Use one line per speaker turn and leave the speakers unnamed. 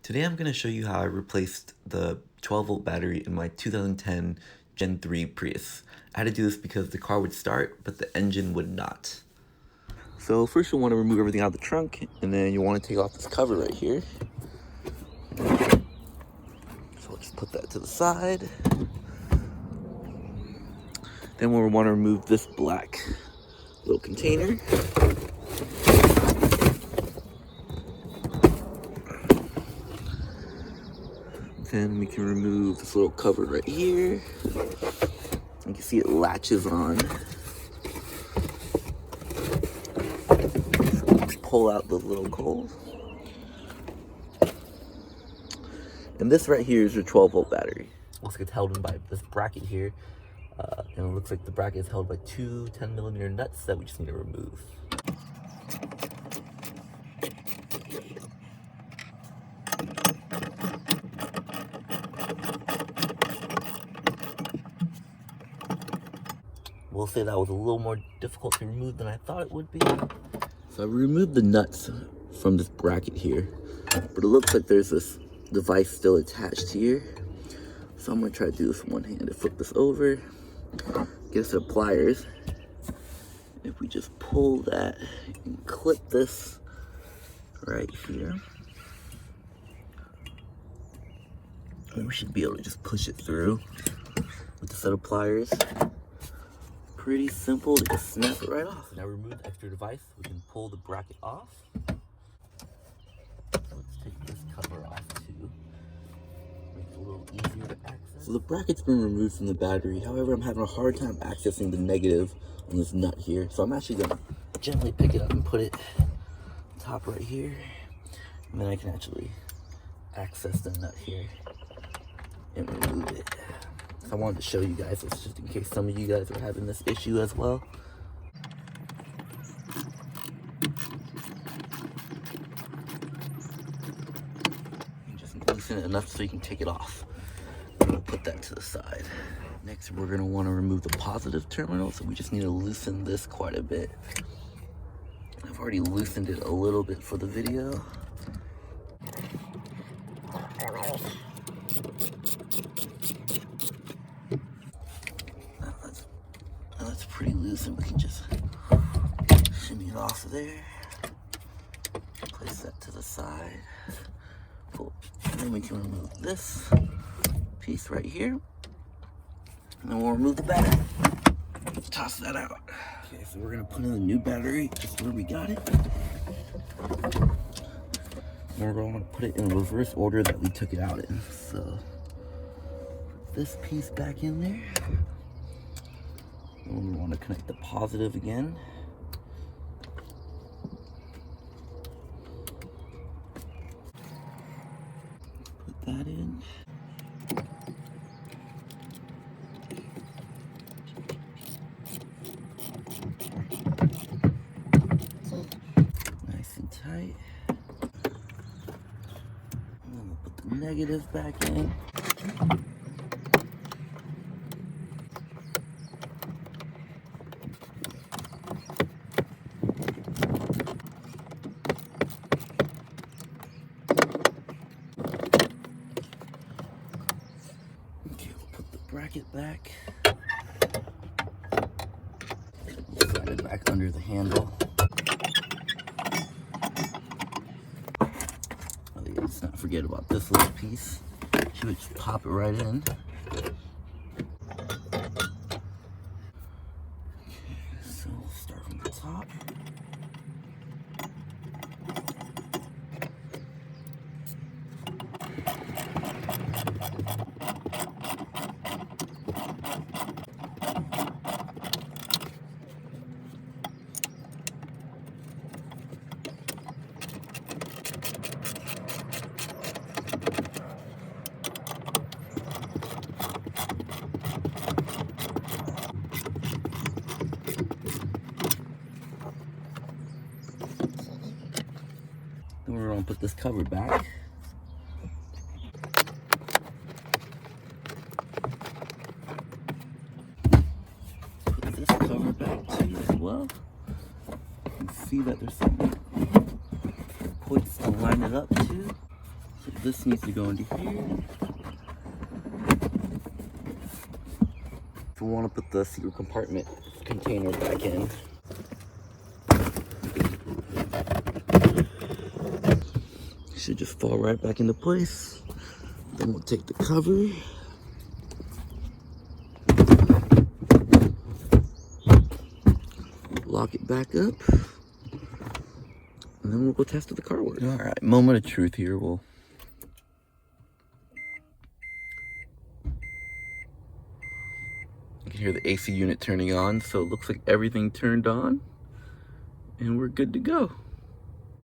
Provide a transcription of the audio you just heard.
Today I'm going to show you how I replaced the 12-volt battery in my 2010 Gen 3 Prius. I had to do this because the car would start, but the engine would not. So first you'll want to remove everything out of the trunk, and then you'll want to take off this cover right here. So I'll just put that to the side. Then we'll want to remove this black little container. Then we can remove this little cover right here. You can see it latches on. So let's pull out the little holes. And this right here is your 12-volt battery. Looks like it's held in by this bracket here. And it looks like the bracket is held by two 10mm nuts that we just need to remove. We'll say that was a little more difficult to remove than I thought it would be. So I removed the nuts from this bracket here, but it looks like there's this device still attached here. So I'm gonna try to do this one-handed. Flip this over, get a set of pliers. If we just pull that and clip this right here, and we should be able to just push it through with a set of pliers. Pretty simple to just snap it right off. Now remove the extra device, we can pull the bracket off. Let's take this cover off too. Make it a little easier to access. So the bracket's been removed from the battery. However, I'm having a hard time accessing the negative on this nut here. So I'm actually gonna gently pick it up and put it top right here. And then I can actually access the nut here and remove it. I wanted to show you guys this just in case some of you guys are having this issue as well. And just loosen it enough so you can take it off. And we'll put that to the side. Next, we're going to want to remove the positive terminal, so we just need to loosen this quite a bit. I've already loosened it a little bit for the video. That's pretty loose, and we can just shimmy it off of there. Place that to the side. Cool. And then we can remove this piece right here. And then we'll remove the battery. Let's toss that out. Okay, so we're gonna put in the new battery just where we got it. And we're gonna put it in reverse order that we took it out in. So put this piece back in there. And we want to connect the positive again. Put that in. Nice and tight. And then we'll put the negative back in. Bracket back. We'll slide it back under the handle. Let's not forget about this little piece. Should just pop it right in. Okay, so we'll start from the top. Then we're gonna put this cover back. Put this cover back too as well. You can see that there's some points to line it up to. So this needs to go into here. So we want to put the secret compartment container back in. Should just fall right back into place. Then we'll take the cover. Lock it back up. And then we'll go test if the car works. All right, moment of truth here. You can hear the AC unit turning on, so it looks like everything turned on, and we're good to go.